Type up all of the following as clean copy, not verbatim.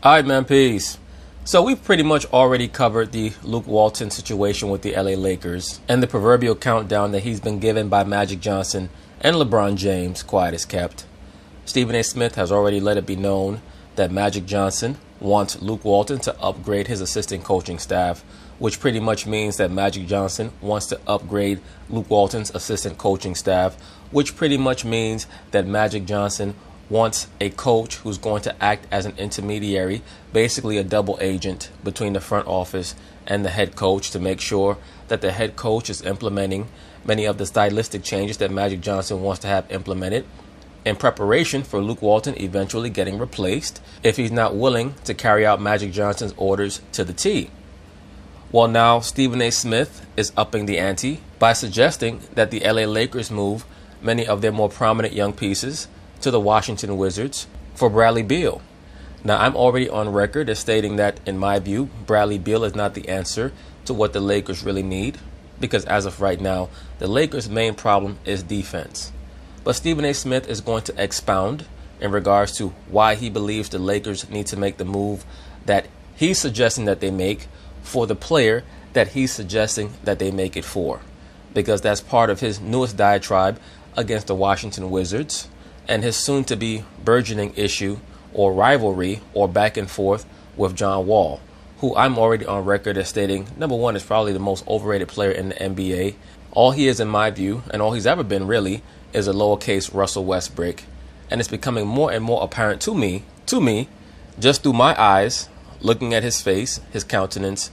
All right, man, peace. So we've pretty much already covered the Luke Walton situation with the LA Lakers and the proverbial countdown that he's been given by Magic Johnson and LeBron James, quiet as kept. Stephen A. Smith has already let it be known that Magic Johnson wants Luke Walton to upgrade his assistant coaching staff, which pretty much means that Magic Johnson wants to upgrade Luke Walton's assistant coaching staff, which pretty much means that Magic Johnson wants a coach who's going to act as an intermediary, basically a double agent between the front office and the head coach, to make sure that the head coach is implementing many of the stylistic changes that Magic Johnson wants to have implemented in preparation for Luke Walton eventually getting replaced if he's not willing to carry out Magic Johnson's orders to the T. Well, now Stephen A. Smith is upping the ante by suggesting that the LA Lakers move many of their more prominent young pieces to the Washington Wizards for Bradley Beal. Now, I'm already on record as stating that, in my view, Bradley Beal is not the answer to what the Lakers really need, because as of right now, the Lakers' main problem is defense. But Stephen A. Smith is going to expound in regards to why he believes the Lakers need to make the move that he's suggesting that they make for the player that he's suggesting that they make it for, because that's part of his newest diatribe against the Washington Wizards and his soon-to-be burgeoning issue or rivalry or back and forth with John Wall, who I'm already on record as stating, number one, is probably the most overrated player in the NBA. All he is, in my view, and all he's ever been really, is a lowercase Russell Westbrook. And it's becoming more and more apparent to me, just through my eyes, looking at his face, his countenance,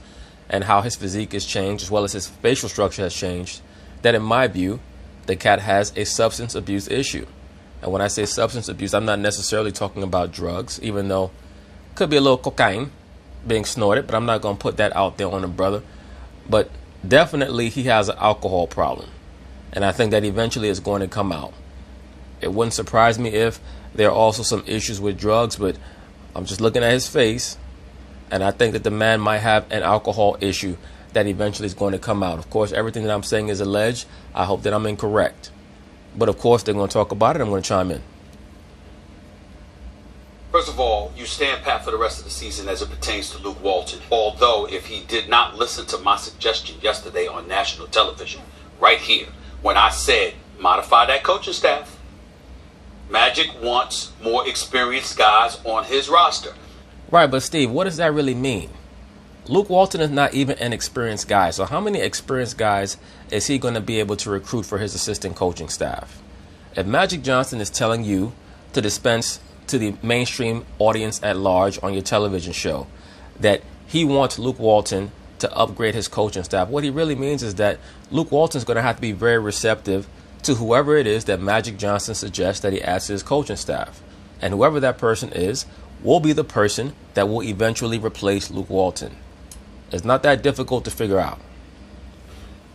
and how his physique has changed, as well as his facial structure has changed, that in my view, the cat has a substance abuse issue. And when I say substance abuse, I'm not necessarily talking about drugs, even though it could be a little cocaine being snorted, but I'm not going to put that out there on the brother. But definitely he has an alcohol problem. And I think that eventually it's going to come out. It wouldn't surprise me if there are also some issues with drugs, but I'm just looking at his face, and I think that the man might have an alcohol issue that eventually is going to come out. Of course, everything that I'm saying is alleged. I hope that I'm incorrect. But of course, they're going to talk about it. I'm going to chime in. First of all, you stand pat for the rest of the season as it pertains to Luke Walton. Although, if he did not listen to my suggestion yesterday on national television, right here, when I said modify that coaching staff, Magic wants more experienced guys on his roster. Right, but Steve, what does that really mean? Luke Walton is not even an experienced guy. So how many experienced guys is he going to be able to recruit for his assistant coaching staff? If Magic Johnson is telling you to dispense to the mainstream audience at large on your television show that he wants Luke Walton to upgrade his coaching staff, what he really means is that Luke Walton is going to have to be very receptive to whoever it is that Magic Johnson suggests that he adds to his coaching staff. And whoever that person is will be the person that will eventually replace Luke Walton. It's not that difficult to figure out.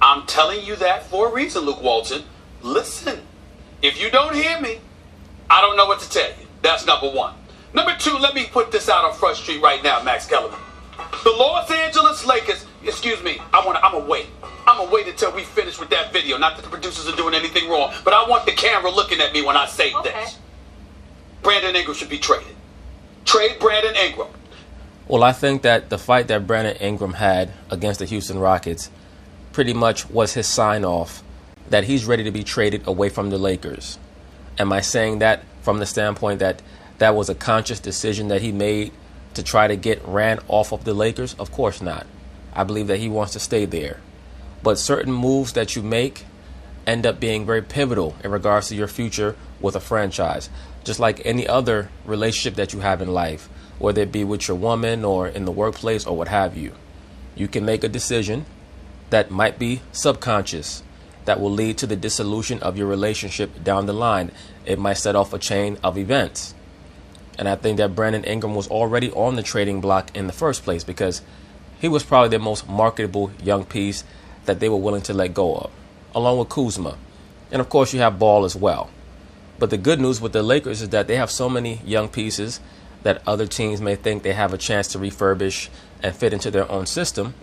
I'm telling you that for a reason, Luke Walton. Listen, if you don't hear me, I don't know what to tell you. That's number one. Number two, let me put this out on Front Street right now, Max Kellerman. The Los Angeles Lakers, excuse me, I'm gonna wait. I'm gonna wait until we finish with that video. Not that the producers are doing anything wrong, but I want the camera looking at me when I say this. Brandon Ingram should be traded. Trade Brandon Ingram. Well, I think that the fight that Brandon Ingram had against the Houston Rockets pretty much was his sign-off that he's ready to be traded away from the Lakers. Am I saying that from the standpoint that that was a conscious decision that he made to try to get Rand off of the Lakers? Of course not. I believe that he wants to stay there. But certain moves that you make end up being very pivotal in regards to your future with a franchise. Just like any other relationship that you have in life, whether it be with your woman or in the workplace or what have you. You can make a decision that might be subconscious that will lead to the dissolution of your relationship down the line. It might set off a chain of events. And I think that Brandon Ingram was already on the trading block in the first place because he was probably their most marketable young piece that they were willing to let go of, along with Kuzma. And of course, you have Ball as well. But the good news with the Lakers is that they have so many young pieces that other teams may think they have a chance to refurbish and fit into their own system,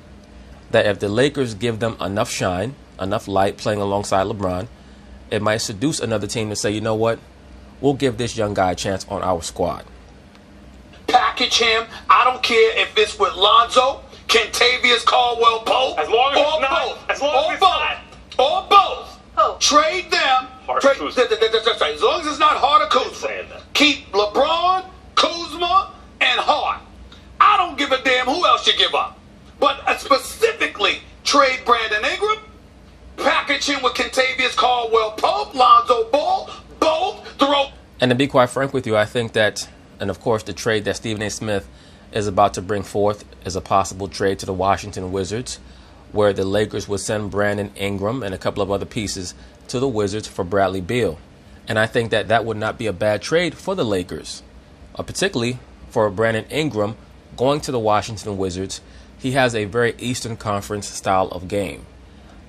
that if the Lakers give them enough shine, enough light playing alongside LeBron, it might seduce another team to say, you know what, we'll give this young guy a chance on our squad. Pack package him. I don't care if it's with Lonzo, Kentavious Caldwell-Pope, as long as or it's not, both. as long as it's not. Or both. Oh. Trade them. That's right. As long as it's not Hart or Kuzma. Keep LeBron, Kuzma, and Hart. I don't give a damn who else you give up. But specifically, trade Brandon Ingram, package him with Kentavious Caldwell-Pope, Lonzo Ball, both throw. And to be quite frank with you, I think that, and of course the trade that Stephen A. Smith is about to bring forth is a possible trade to the Washington Wizards, where the Lakers would send Brandon Ingram and a couple of other pieces to the Wizards for Bradley Beal. And I think that that would not be a bad trade for the Lakers, particularly for Brandon Ingram going to the Washington Wizards. He has a very Eastern Conference style of game.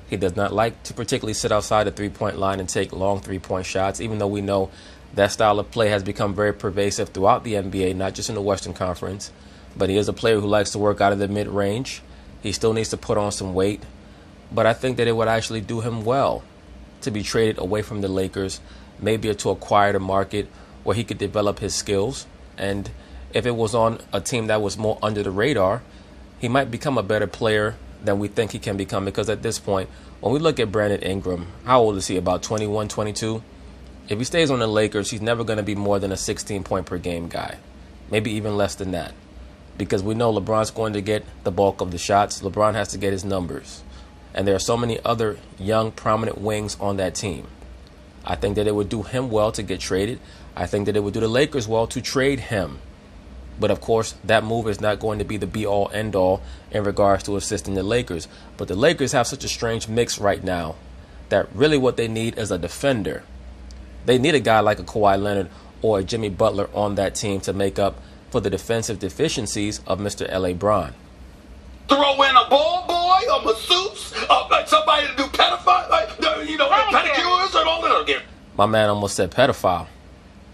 He does not like to particularly sit outside the three-point line and take long three-point shots, even though we know that style of play has become very pervasive throughout the NBA, not just in the Western Conference. But he is a player who likes to work out of the mid-range. He still needs to put on some weight. But I think that it would actually do him well to be traded away from the Lakers, maybe to a quieter market where he could develop his skills. And if it was on a team that was more under the radar, he might become a better player than we think he can become. Because at this point, when we look at Brandon Ingram, how old is he? About 21, 22? If he stays on the Lakers, he's never going to be more than a 16-point per game guy. Maybe even less than that. Because we know LeBron's going to get the bulk of the shots. LeBron has to get his numbers. And there are so many other young, prominent wings on that team. I think that it would do him well to get traded. I think that it would do the Lakers well to trade him. But of course, that move is not going to be the be-all, end-all in regards to assisting the Lakers. But the Lakers have such a strange mix right now that really what they need is a defender. They need a guy like a Kawhi Leonard or a Jimmy Butler on that team to make up for the defensive deficiencies of Mr. L.A. Bron. Throw in a ball boy, a masseuse, somebody to do pedicures and all that again. My man almost said pedophile.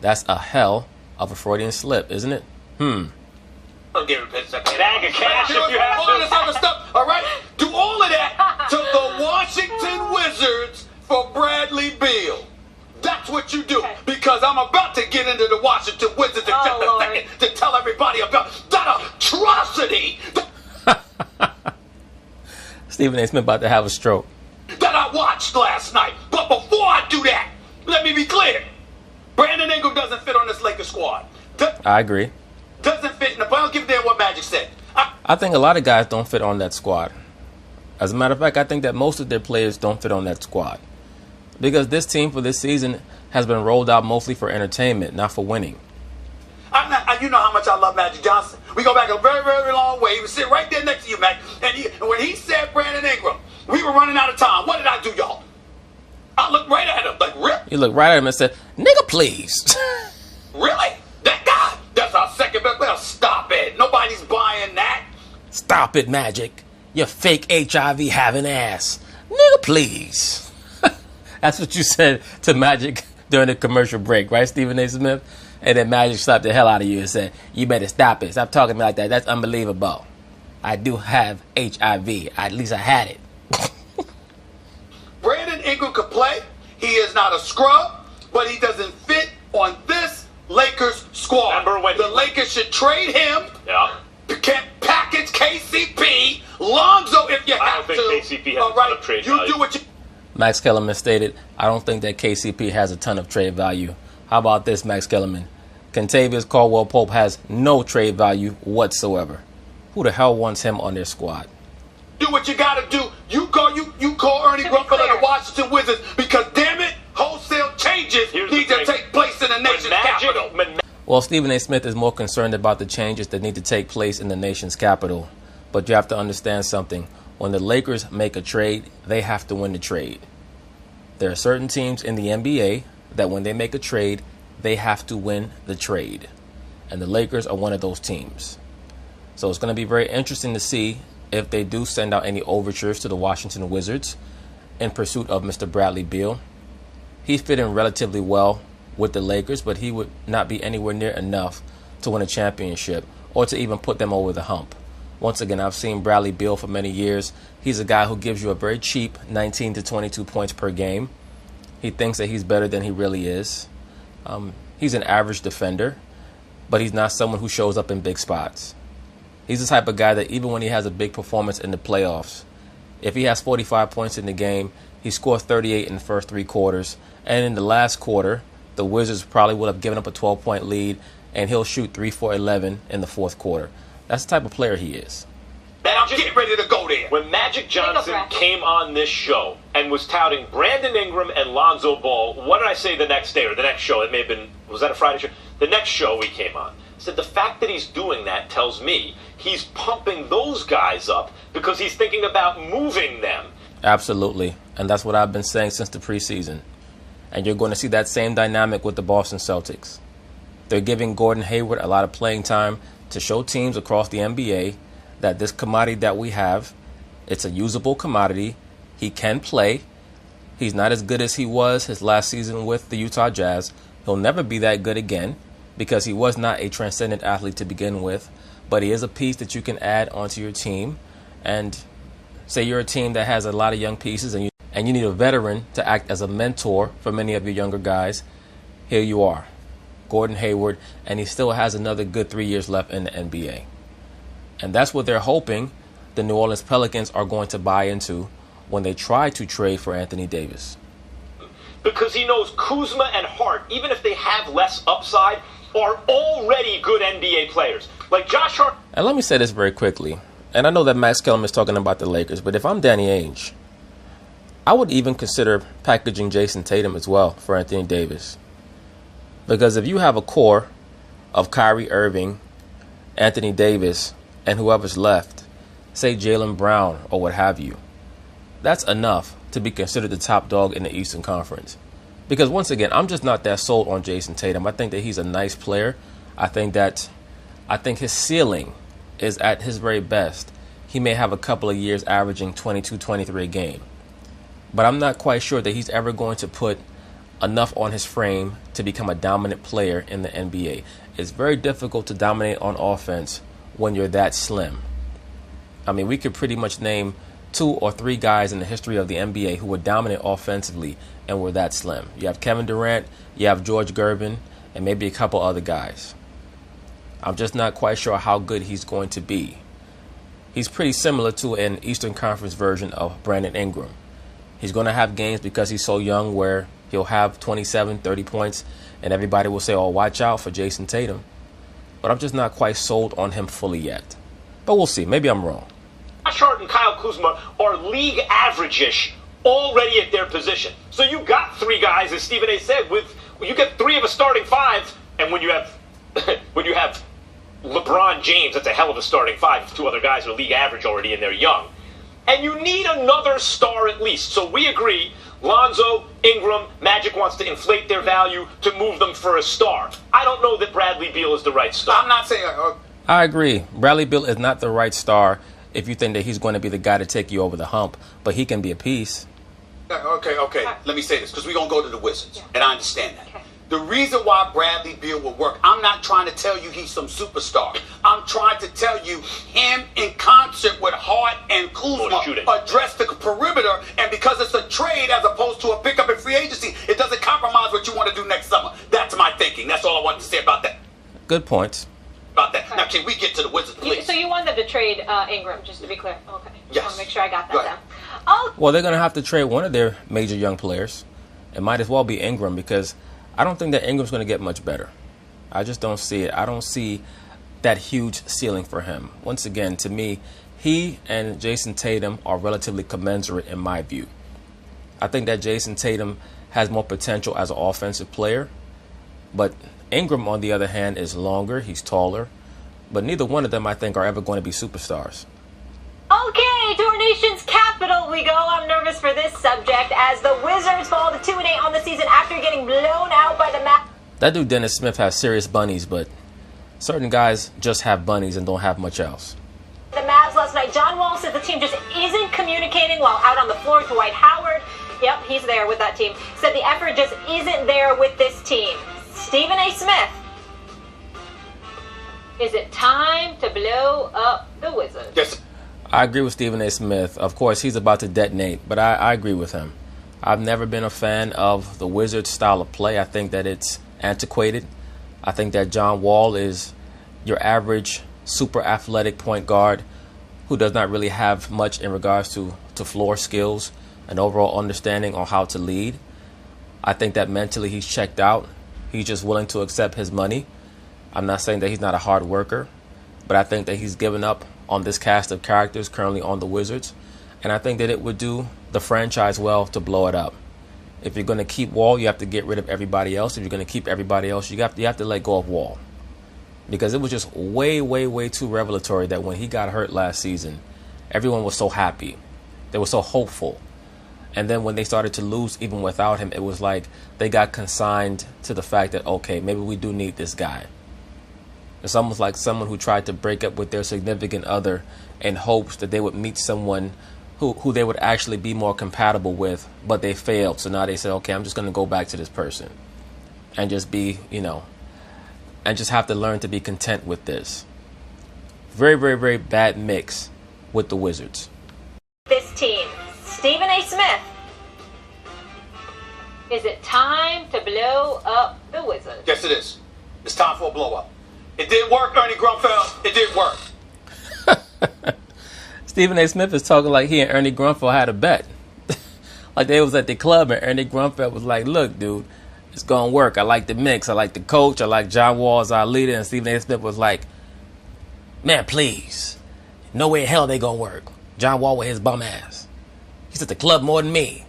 That's a hell of a Freudian slip, isn't it? I'll give it a bag of cash if you have all this other stuff. All right, do all of that to the Washington Wizards for Bradley Beal. That's what you do, because I'm about to get into the Washington Wizards in just a second to tell everybody about that atrocity Stephen A. Smith about to have a stroke. that I watched last night. But before I do that, let me be clear. Brandon Ingram doesn't fit on this Lakers squad. I agree. Doesn't fit in the... I don't give a damn what Magic said. I think a lot of guys don't fit on that squad. As a matter of fact, I think that most of their players don't fit on that squad. Because this team for this season has been rolled out mostly for entertainment, not for winning. You know how much I love Magic Johnson. We go back a very, very long way. He was sitting right there next to you, Mac. And when he said Brandon Ingram, we were running out of time. What did I do, y'all? I looked right at him like, really? You looked right at him and said, nigga, please. Really? That guy? That's our second best player. Stop it. Nobody's buying that. Stop it, Magic. You fake HIV having ass. Nigga, please. That's what you said to Magic during the commercial break, right, Stephen A. Smith? And then Magic slapped the hell out of you and said, you better stop it. Stop talking to me like that. That's unbelievable. I do have HIV. At least I had it. Brandon Ingram could play. He is not a scrub, but he doesn't fit on this Lakers squad. The Lakers should trade him. Yeah. Package KCP, Lonzo if you have to. I don't think KCP has a ton of trade you value. do what you... Max Kellerman stated, I don't think that KCP has a ton of trade value. How about this, Max Kellerman? Kentavious Caldwell-Pope has no trade value whatsoever. Who the hell wants him on their squad? Do what you got to do. You call Ernie Grunfeld and the Washington Wizards because, damn it, wholesale changes need to take place in the nation's capital. Well, Stephen A. Smith is more concerned about the changes that need to take place in the nation's capital. But you have to understand something. When the Lakers make a trade, they have to win the trade. There are certain teams in the NBA that when they make a trade, they have to win the trade. And the Lakers are one of those teams. So it's going to be very interesting to see if they do send out any overtures to the Washington Wizards in pursuit of Mr. Bradley Beal. He fit in relatively well with the Lakers, but he would not be anywhere near enough to win a championship or to even put them over the hump. Once again, I've seen Bradley Beal for many years. He's a guy who gives you a very cheap 19 to 22 points per game. He thinks that he's better than he really is. He's an average defender. but he's not someone who shows up in big spots. He's the type of guy that even when he has a big performance in the playoffs, if he has 45 points in the game, he scores 38 in the first 3 quarters, and in the last quarter, the Wizards probably would have given up a 12-point lead, and he'll shoot 3 for 11 in the fourth quarter. That's the type of player he is. And I'm getting ready to go there. When Magic Johnson came on this show and was touting Brandon Ingram and Lonzo Ball, what did I say the next day or the next show? It may have been, was that a Friday show? The next show we came on. I said the fact that he's doing that tells me he's pumping those guys up because he's thinking about moving them. Absolutely. And that's what I've been saying since the preseason. And you're going to see that same dynamic with the Boston Celtics. They're giving Gordon Hayward a lot of playing time to show teams across the NBA that this commodity that we have, it's a usable commodity. He can play. He's not as good as he was his last season with the Utah Jazz. He'll never be that good again because he was not a transcendent athlete to begin with. But he is a piece that you can add onto your team. And say you're a team that has a lot of young pieces and you need a veteran to act as a mentor for many of your younger guys. Here you are, Gordon Hayward, and he still has another good 3 years left in the NBA. And that's what they're hoping the New Orleans Pelicans are going to buy into when they try to trade for Anthony Davis. Because he knows Kuzma and Hart, even if they have less upside, are already good NBA players. Like Josh Hart. And let me say this very quickly. And I know that Max Kellerman is talking about the Lakers, but if I'm Danny Ainge, I would even consider packaging Jason Tatum as well for Anthony Davis. Because if you have a core of Kyrie Irving, Anthony Davis, and whoever's left, say Jaylen Brown or what have you, that's enough to be considered the top dog in the Eastern Conference. Because once again, I'm just not that sold on Jason Tatum. I think that he's a nice player. I think his ceiling is at his very best. He may have a couple of years averaging 22, 23 a game. But I'm not quite sure that he's ever going to put enough on his frame to become a dominant player in the NBA. It's very difficult to dominate on offense when you're that slim. I mean, we could pretty much name 2 or 3 guys in the history of the NBA who were dominant offensively and were that slim. You have Kevin Durant, you have George Gervin, and maybe a couple other guys. I'm just not quite sure how good he's going to be. He's pretty similar to an Eastern Conference version of Brandon Ingram. He's going to have games because he's so young where he'll have 27, 30 points, and everybody will say, oh, watch out for Jason Tatum. But I'm just not quite sold on him fully yet. But we'll see. Maybe I'm wrong. Josh Hart and Kyle Kuzma are league average-ish already at their position. So you got 3 guys, as Stephen A. said, you get 3 of a starting 5, and when you have LeBron James, that's a hell of a starting 5 if 2 other guys are league average already and they're young. And you need another star at least. So we agree, Lonzo, Ingram, Magic wants to inflate their value to move them for a star. I don't know that Bradley Beal is the right star. I'm not saying... I agree. Bradley Beal is not the right star if you think that he's going to be the guy to take you over the hump, but he can be a piece. Okay. Let me say this, because we're going to go to the Wizards, and I understand that. Okay. The reason why Bradley Beal will work, I'm not trying to tell you he's some superstar. I'm trying to tell you him in concert with Hart and Kuzma address the perimeter, and because it's a trade as opposed to a pickup in free agency, it doesn't compromise what you want to do next summer. That's my thinking. That's all I wanted to say about that. Good points. About that. Now, can we get to the Wizards, please? So you want them to trade Ingram, just to be clear? Okay. Yes. I want to make sure I got that down. Oh. Well, they're going to have to trade one of their major young players. It might as well be Ingram because I don't think that Ingram's going to get much better. I just don't see it. I don't see that huge ceiling for him. Once again, to me, he and Jason Tatum are relatively commensurate in my view. I think that Jason Tatum has more potential as an offensive player, but Ingram, on the other hand, is longer. He's taller. But neither one of them, I think, are ever going to be superstars. Okay, to our nation's capital we go. I'm nervous for this subject as the Wizards fall to 2-8 on the season after getting blown out by the Mavs. That dude Dennis Smith has serious bunnies, but certain guys just have bunnies and don't have much else. The Mavs last night. John Wall said the team just isn't communicating while out on the floor. Dwight Howard, yep, he's there with that team, said the effort just isn't there with this team. Stephen A. Smith, is it time to blow up the Wizards? Yes. I agree with Stephen A. Smith. Of course, he's about to detonate, but I agree with him. I've never been a fan of the Wizards' style of play. I think that it's antiquated. I think that John Wall is your average super athletic point guard who does not really have much in regards to floor skills and overall understanding on how to lead. I think that mentally he's checked out. He's just willing to accept his money. I'm not saying that he's not a hard worker, but I think that he's given up on this cast of characters currently on the Wizards. And I think that it would do the franchise well to blow it up. If you're going to keep Wall, you have to get rid of everybody else. If you're going to keep everybody else, you have to let go of Wall. Because it was just way, way, way too revelatory that when he got hurt last season, everyone was so happy. They were so hopeful. And then when they started to lose even without him, it was like they got consigned to the fact that, okay, maybe we do need this guy. It's almost like someone who tried to break up with their significant other in hopes that they would meet someone who they would actually be more compatible with, but they failed. So now they said, okay, I'm just going to go back to this person and just be, and just have to learn to be content with this. Very, very, very bad mix with the Wizards. This team, Stephen A. Smith. Is it time to blow up the Wizards? Yes, it is. It's time for a blow up. It did work, Ernie Grunfeld. It did work. Stephen A. Smith is talking like he and Ernie Grunfeld had a bet. Like they was at the club and Ernie Grunfeld was like, look, dude, it's going to work. I like the mix. I like the coach. I like John Wall as our leader. And Stephen A. Smith was like, man, please. No way in hell they going to work. John Wall with his bum ass. He's at the club more than me.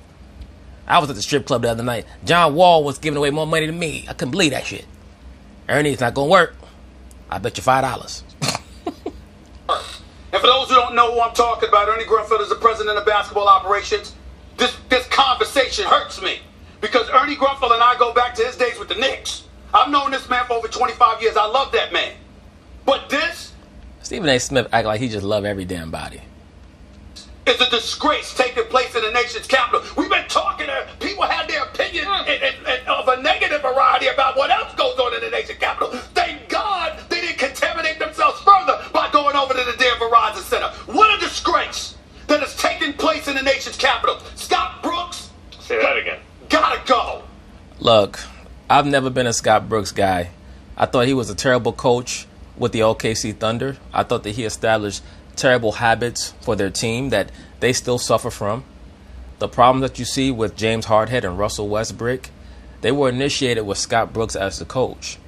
I was at the strip club the other night. John Wall was giving away more money than me. I couldn't believe that shit. Ernie, it's not going to work. I bet you $5. And for those who don't know who I'm talking about, Ernie Grunfeld is the president of basketball operations. This conversation hurts me because Ernie Grunfeld and I go back to his days with the Knicks. I've known this man for over 25 years. I love that man. But this Stephen A. Smith act like he just love every damn body. It's a disgrace taking place in the nation's capital. We've been talking to people had their opinion of a negative variety about what else goes on in the nation's capital. Thank God they didn't contaminate themselves further by going over to the damn Verizon Center. What a disgrace that is taking place in the nation's capital. Scott Brooks. Say that again. Gotta go. Look, I've never been a Scott Brooks guy. I thought he was a terrible coach with the OKC Thunder. I thought that he established terrible habits for their team that they still suffer from. The problems that you see with James Harden and Russell Westbrook, they were initiated with Scott Brooks as the coach.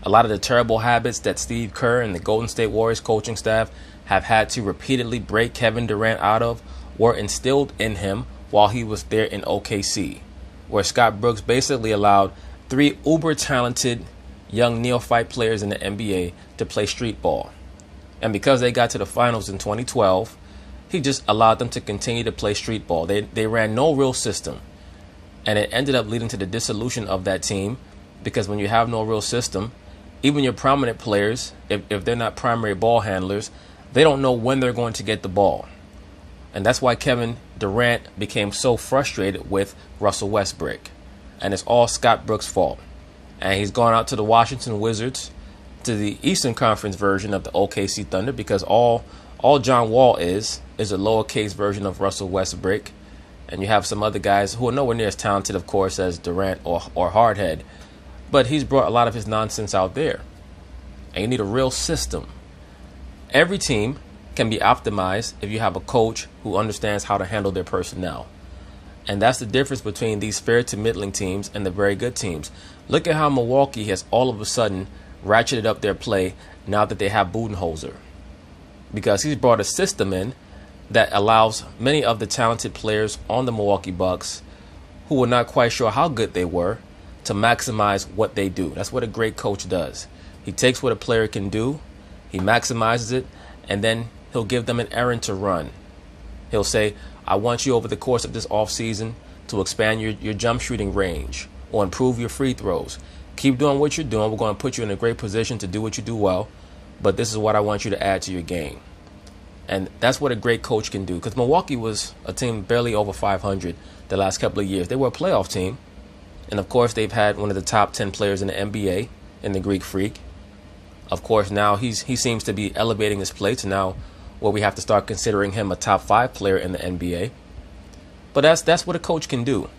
A lot of the terrible habits that Steve Kerr and the Golden State Warriors coaching staff have had to repeatedly break Kevin Durant out of were instilled in him while he was there in OKC, where Scott Brooks basically allowed 3 uber-talented young neophyte players in the NBA to play street ball. And because they got to the finals in 2012, he just allowed them to continue to play street ball. They ran no real system. And it ended up leading to the dissolution of that team because when you have no real system, even your prominent players, if they're not primary ball handlers, they don't know when they're going to get the ball. And that's why Kevin Durant became so frustrated with Russell Westbrook. And it's all Scott Brooks' fault. And he's gone out to the Washington Wizards, to the Eastern Conference version of the OKC Thunder, because all John Wall is a lowercase version of Russell Westbrook. And you have some other guys who are nowhere near as talented, of course, as Durant or Hardhead. But he's brought a lot of his nonsense out there. And you need a real system. Every team can be optimized if you have a coach who understands how to handle their personnel. And that's the difference between these fair to middling teams and the very good teams. Look at how Milwaukee has all of a sudden ratcheted up their play now that they have Budenholzer. Because he's brought a system in that allows many of the talented players on the Milwaukee Bucks who were not quite sure how good they were to maximize what they do. That's what a great coach does. He takes what a player can do, he maximizes it, and then he'll give them an errand to run. He'll say, I want you over the course of this offseason to expand your jump shooting range or improve your free throws. Keep doing what you're doing. We're going to put you in a great position to do what you do well, but this is what I want you to add to your game. And that's what a great coach can do, because Milwaukee was a team barely over 500 the last couple of years. They were a playoff team. And, of course, they've had one of the top 10 players in the NBA in the Greek Freak. Of course, now he seems to be elevating his play to now where we have to start considering him a top 5 player in the NBA. But that's what a coach can do.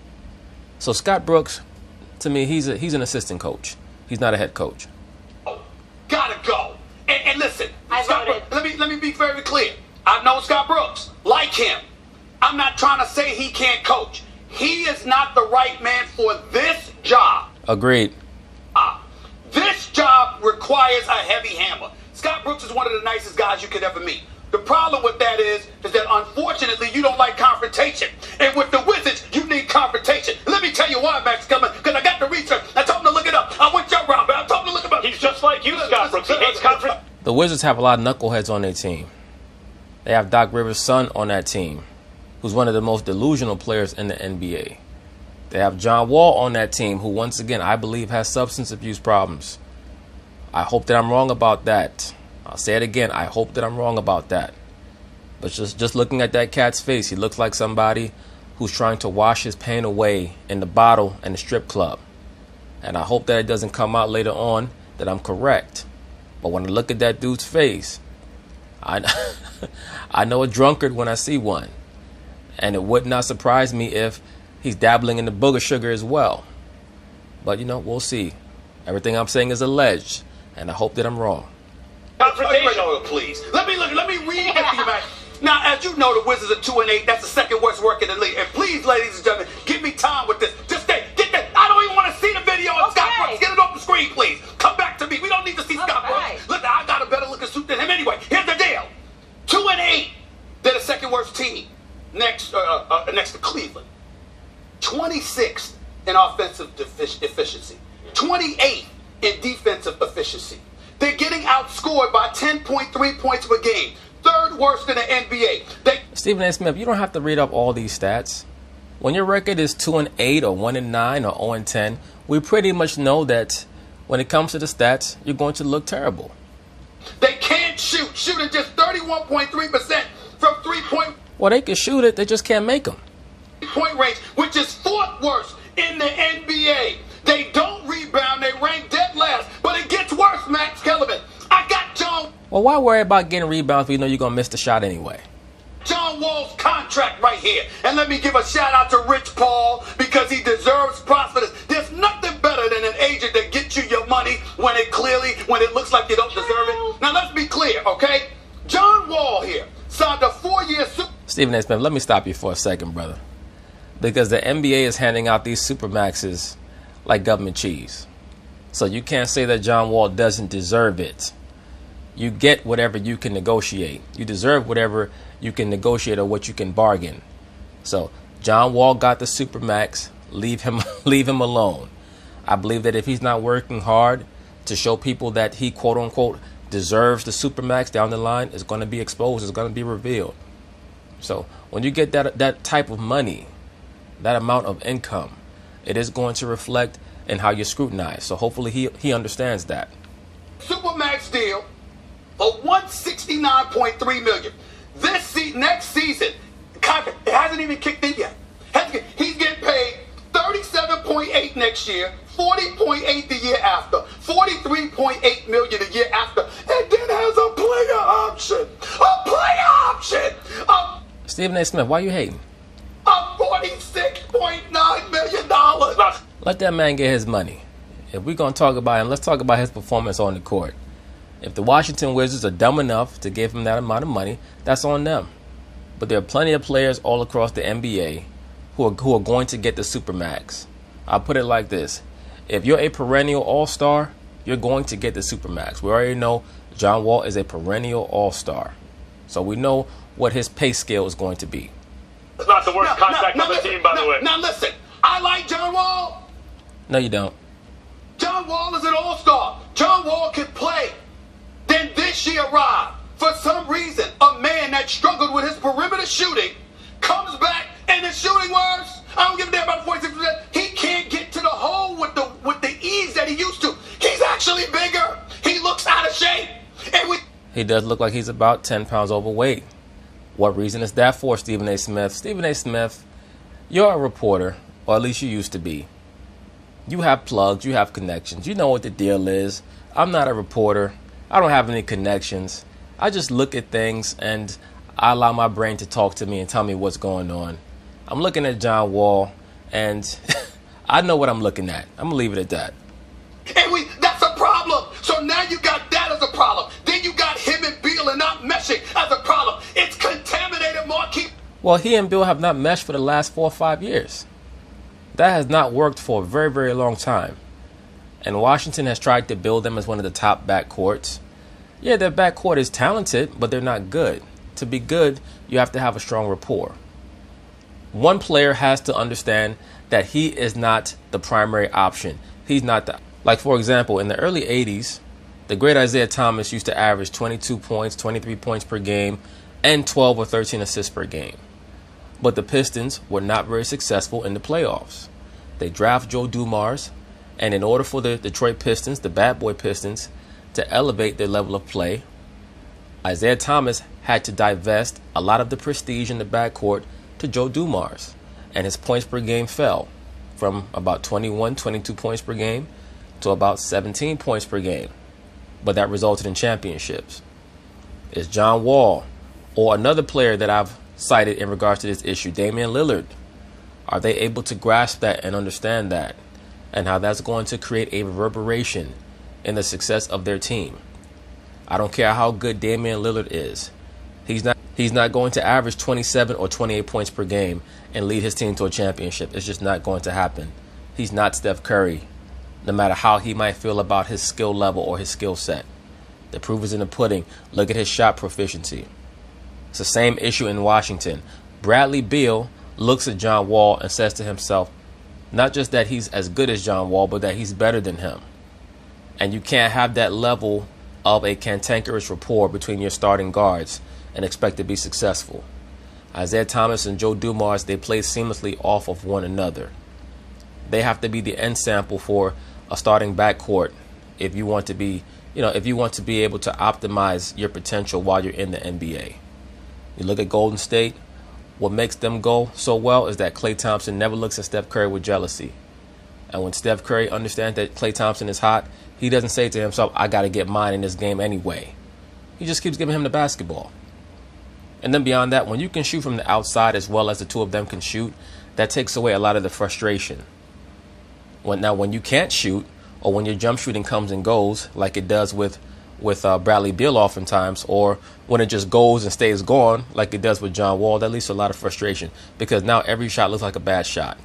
So Scott Brooks, to me, he's an assistant coach. He's not a head coach. let me be very clear. I've known Scott Brooks, like him. I'm not trying to say he can't coach. He is not the right man for this job. Agreed. This job requires a heavy hammer. Scott Brooks is one of the nicest guys you could ever meet. The problem with that is that unfortunately you don't like confrontation. And with the Wizards, you need confrontation. Let me tell you why, Max Kellerman, because I got the research. I told him to look it up. I went your route, man. I told him to look it up. He's just like you, Scott Brooks. He hates confrontation. The Wizards have a lot of knuckleheads on their team. They have Doc Rivers' son on that team, who's one of the most delusional players in the NBA. They have John Wall on that team, who once again I believe has substance abuse problems. I hope that I'm wrong about that. I'll say it again. I hope that I'm wrong about that. But just looking at that cat's face, he looks like somebody who's trying to wash his pain away in the bottle and the strip club. And I hope that it doesn't come out later on that I'm correct. But when I look at that dude's face, I know a drunkard when I see one. And it would not surprise me if he's dabbling in the booger sugar as well. But, we'll see. Everything I'm saying is alleged. And I hope that I'm wrong. Confrontation, please. Let me read it to you, man. Now, as you know, the Wizards are 2-8. That's the second worst work in the league. And please, ladies and gentlemen, give me time with this. Just get that. I don't even want to see the video of Scott Brooks. Get it off the screen, please. Come back to me. We don't need to see Scott Brooks. Look, I got a better looking suit than him anyway. Here's the deal. 2-8. They're the second worst team next to Cleveland. 26th in offensive efficiency. 28th in defensive efficiency. They're getting outscored by 10.3 points per game. Third worst in the NBA. Stephen A. Smith, you don't have to read up all these stats. When your record is 2-8 or 1-9 or 0-10, we pretty much know that when it comes to the stats, you're going to look terrible. They can't shoot. Shooting just 31.3% from 3-point. Well, they can shoot it. They just can't make them. Point range, which is fourth worst in the NBA. They don't rebound. They rank dead last. But it gets worse, Max Kellerman. I got John. Well, why worry about getting rebounds if you know you're going to miss the shot anyway? John Wall's contract right here. And let me give a shout out to Rich Paul because he deserves props for this. There's nothing better than an agent that gets you your money when it looks like you don't deserve it. Now, let's be clear, okay? John Wall here signed a 4-year super. Stephen A. Smith, let me stop you for a second, brother. Because the NBA is handing out these supermaxes like government cheese. So you can't say that John Wall doesn't deserve it. You get whatever you can negotiate. You deserve whatever you can negotiate or what you can bargain. So John Wall got the supermax. Leave him alone. I believe that if he's not working hard to show people that he quote unquote deserves the supermax down the line, it's going to be exposed. It's going to be revealed. So when you get that type of money, that amount of income, it is going to reflect in how you're scrutinized. So hopefully he understands that. Supermax deal for $169.3 million. Next season, it hasn't even kicked in yet. He's getting paid $37.8 next year, $40.8 the year after, $43.8 million the year after, and then has a player option. Stephen A. Smith, why are you hating? $46.9 million. Let that man get his money. If we're going to talk about him, let's talk about his performance on the court. If the Washington Wizards are dumb enough to give him that amount of money, that's on them. But there are plenty of players all across the NBA who are going to get the supermax. I'll put it like this. If you're a perennial all-star, you're going to get the supermax. We already know John Wall is a perennial all-star. So we know what his pay scale is going to be. It's not the worst contract on the team, by the way. Now listen, I like John Wall. No, you don't. John Wall is an all-star. John Wall can play. Then this year arrived. For some reason, a man that struggled with his perimeter shooting comes back and the shooting worse. I don't give a damn about the 46%. He can't get to the hole with the ease that he used to. He's actually bigger. He looks out of shape. He does look like he's about 10 pounds overweight. What reason is that for, Stephen A. Smith? Stephen A. Smith, you're a reporter, or at least you used to be. You have plugs, you have connections. You know what the deal is. I'm not a reporter. I don't have any connections. I just look at things and I allow my brain to talk to me and tell me what's going on. I'm looking at John Wall and I know what I'm looking at. I'm going to leave it at that. And that's a problem. So now you got that as a problem. Then you got him and Beal and not messing Well, he and Bill have not meshed for the last 4 or 5 years. That has not worked for a very, very long time. And Washington has tried to build them as one of the top backcourts. Yeah, their backcourt is talented, but they're not good. To be good, you have to have a strong rapport. One player has to understand that he is not the primary option. He's not the... Like, for example, in the early 80s, the great Isaiah Thomas used to average 22 points, 23 points per game, and 12 or 13 assists per game. But the Pistons were not very successful in the playoffs. They draft Joe Dumars, and in order for the Detroit Pistons, the bad boy Pistons, to elevate their level of play, Isaiah Thomas had to divest a lot of the prestige in the backcourt to Joe Dumars, and his points per game fell from about 21, 22 points per game to about 17 points per game. But that resulted in championships. It's John Wall or another player that I've cited in regards to this issue, Damian Lillard. Are they able to grasp that and understand that, and how that's going to create a reverberation in the success of their team? I don't care how good Damian Lillard is. He's not going to average 27 or 28 points per game and lead his team to a championship. It's just not going to happen. He's not Steph Curry, no matter how he might feel about his skill level or his skill set. The proof is in the pudding. Look at his shot proficiency. It's the same issue in Washington. Bradley Beal looks at John Wall and says to himself, not just that he's as good as John Wall, but that he's better than him. And you can't have that level of a cantankerous rapport between your starting guards and expect to be successful. Isaiah Thomas and Joe Dumars, they play seamlessly off of one another. They have to be the end sample for a starting backcourt if you want to be, if you want to be able to optimize your potential while you're in the NBA. You look at Golden State, what makes them go so well is that Klay Thompson never looks at Steph Curry with jealousy. And when Steph Curry understands that Klay Thompson is hot, he doesn't say to himself, I got to get mine in this game anyway. He just keeps giving him the basketball. And then beyond that, when you can shoot from the outside as well as the two of them can shoot, that takes away a lot of the frustration. When you can't shoot, or when your jump shooting comes and goes, like it does with Bradley Beal oftentimes, or when it just goes and stays gone, like it does with John Wall, that leads to a lot of frustration because now every shot looks like a bad shot.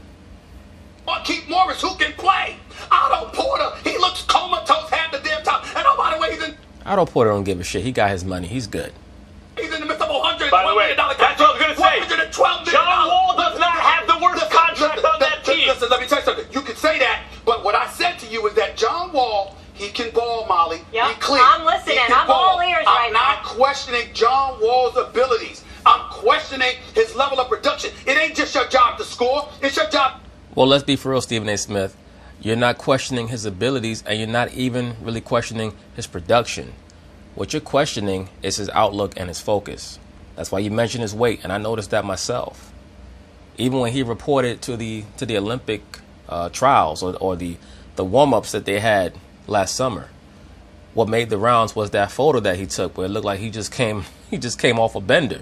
Keith Morris, who can play? Otto Porter, he looks comatose half the damn time. And oh, by the way, Otto Porter don't give a shit. He got his money. He's good. He's in the midst of $112 By the way, million that's what I was going to say. $112 million. John Wall does not have the worst contract on that team. Listen, let me tell you something. You can say that, but what I said to you is that John Wall, he can ball, Molly. Yep. He clean. I'm listening. I'm all ears right now. I'm not questioning John Wall's abilities. I'm questioning his level of production. It ain't just your job to score. It's your job. Well, let's be for real, Stephen A. Smith. You're not questioning his abilities, and you're not even really questioning his production. What you're questioning is his outlook and his focus. That's why you mentioned his weight, and I noticed that myself. Even when he reported to the Olympic trials or the warm-ups that they had last summer, what made the rounds was that photo that he took where it looked like he just came off a bender.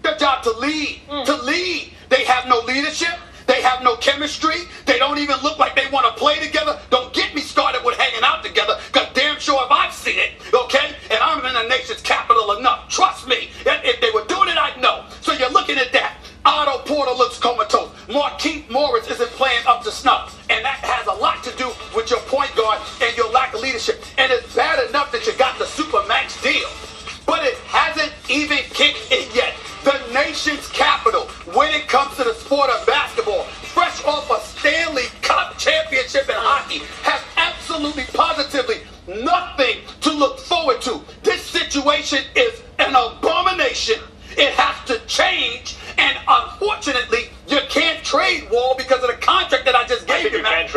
Their job to lead. To lead. They have no leadership. They have no chemistry. They don't even look like they want to play together. Don't get me started with hanging out together, because damn sure if I've seen it, okay? And I'm in the nation's capital enough. Trust me. If they were doing it, I'd know. So you're looking at that. Otto Porter looks comatose. Keith Morris isn't playing up to snuff. And that has a lot to do with your point guard and your lack of leadership. And it's bad enough that you got the Supermax deal, but it hasn't even kicked in yet. The nation's capital, when it comes to the sport of basketball, fresh off a Stanley Cup championship in hockey, has absolutely positively nothing to look forward to. This situation is an abomination. It has to change, and unfortunately, you can't trade Wall because of the contract that I just gave you, man.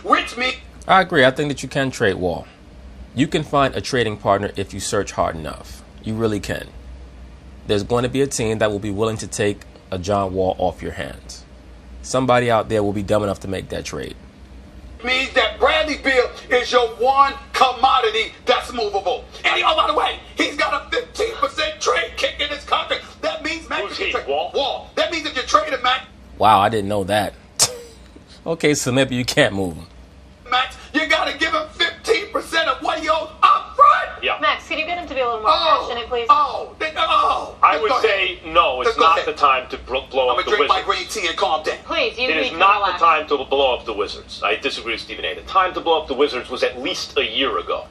Which means I agree. I think that you can trade Wall. You can find a trading partner if you search hard enough. You really can. There's going to be a team that will be willing to take a John Wall off your hands. Somebody out there will be dumb enough to make that trade. Means that Bradley Beal is your one commodity that's movable. And oh, by the way, he's got a 15% trade kick in his contract. That means Max. Wall. That means if you trade him, Max. Wow, I didn't know that. Okay, so maybe you can't move him. Max, you got to give him 15% of what he owes up front. Yeah. Max, can you get him to be a little more passionate, please? I I would say no. It's not the time to blow up the Wizards. I'm gonna drink my green tea and calm down. Please, you It need is to not relax. the time to blow up the Wizards. I disagree with Stephen A. The time to blow up the Wizards was at least a year ago.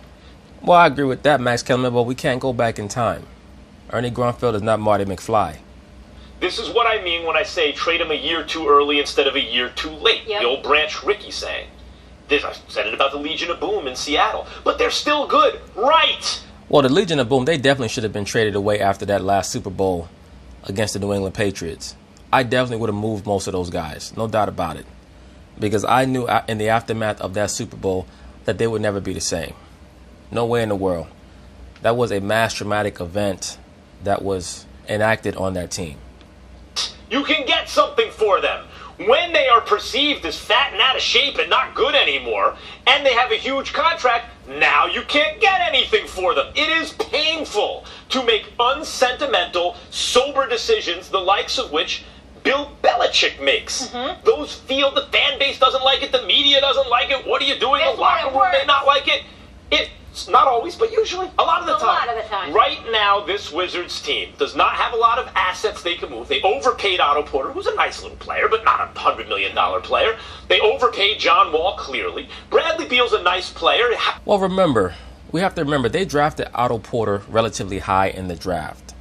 Well, I agree with that, Max Kellerman, but we can't go back in time. Ernie Grunfeld is not Marty McFly. This is what I mean when I say trade him a year too early instead of a year too late. Yep. The old Branch Rickey saying. I said it about the Legion of Boom in Seattle. But they're still good. Right! Well, the Legion of Boom, they definitely should have been traded away after that last Super Bowl against the New England Patriots. I definitely would have moved most of those guys, no doubt about it. Because I knew in the aftermath of that Super Bowl that they would never be the same. No way in the world. That was a mass traumatic event that was enacted on that team. You can get something for them. When they are perceived as fat and out of shape and not good anymore, and they have a huge contract, now you can't get anything for them. It is painful to make unsentimental, sober decisions, the likes of which Bill Belichick makes. Those feel the fan base doesn't like it, the media doesn't like it. What are you doing? That's The locker room may not like it. It's not always, but usually a lot of the time. A lot of the time. Right now, this Wizards team does not have a lot of assets they can move. They overpaid Otto Porter, who's a nice little player, but not a $100 million player. They overpaid John Wall, clearly. Bradley Beal's a nice player. Well, we have to remember, they drafted Otto Porter relatively high in the draft.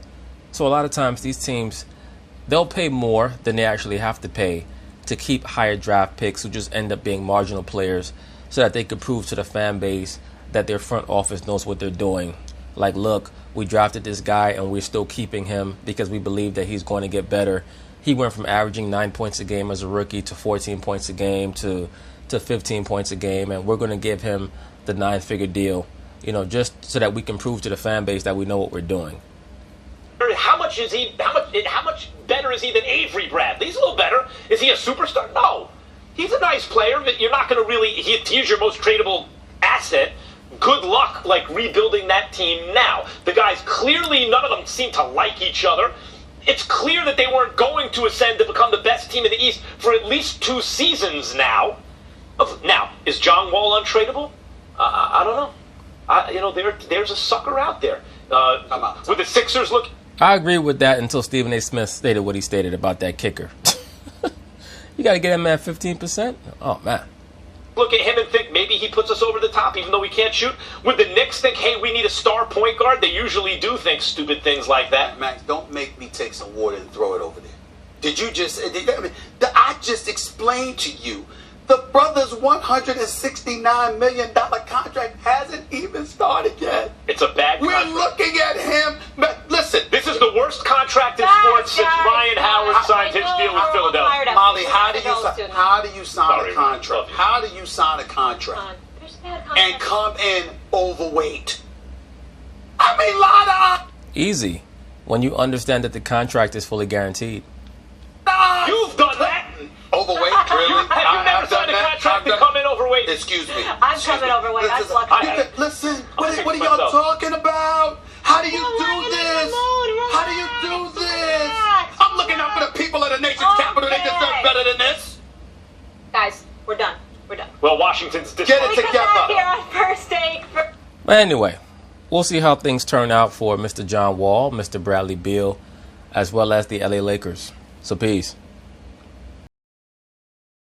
So a lot of times these teams, they'll pay more than they actually have to pay to keep higher draft picks who just end up being marginal players so that they could prove to the fan base that their front office knows what they're doing. Like, look, we drafted this guy and we're still keeping him because we believe that he's going to get better. He went from averaging 9 points a game as a rookie to 14 points a game to 15 points a game, and we're going to give him the 9-figure deal, just so that we can prove to the fan base that we know what we're doing. How much better is he than Avery Bradley? He's a little better. Is he a superstar? No. He's a nice player, but you're not going to really... He's your most tradable asset. Good luck, rebuilding that team now. The guys, clearly, none of them seem to like each other. It's clear that they weren't going to ascend to become the best team in the East for at least 2 seasons now. Now, is John Wall untradeable? I don't know. There's a sucker out there. With the Sixers look... I agree with that until Stephen A. Smith stated what he stated about that kicker. You got to get him at 15%? Oh, man. Look at him and think maybe he puts us over the top even though we can't shoot. Would the Knicks think, hey, we need a star point guard? They usually do think stupid things like that. Max, don't make me take some water and throw it over there. Did you just... I just explained to you. The brother's $169 million contract hasn't even started yet. It's a bad contract. We're looking at him. Listen. This is the worst contract in sports since Ryan Howard signed his deal with Philadelphia. Molly, how do you sign a contract? Love you. How do you sign a contract and come in overweight? I mean, Lada. Easy. When you understand that the contract is fully guaranteed. You've done that. Overweight, really? Have you never signed a contract to come in overweight? Excuse me. I'm coming overweight. I'm lucky. Listen, what are y'all talking about? How do you do this? How do you do this? I'm looking out for the people of the nation's capital. They deserve better than this. Guys, we're done. We're done. Well, Washington's Get it together. Here on First Take. But anyway, we'll see how things turn out for Mr. John Wall, Mr. Bradley Beal, as well as the LA Lakers. So peace.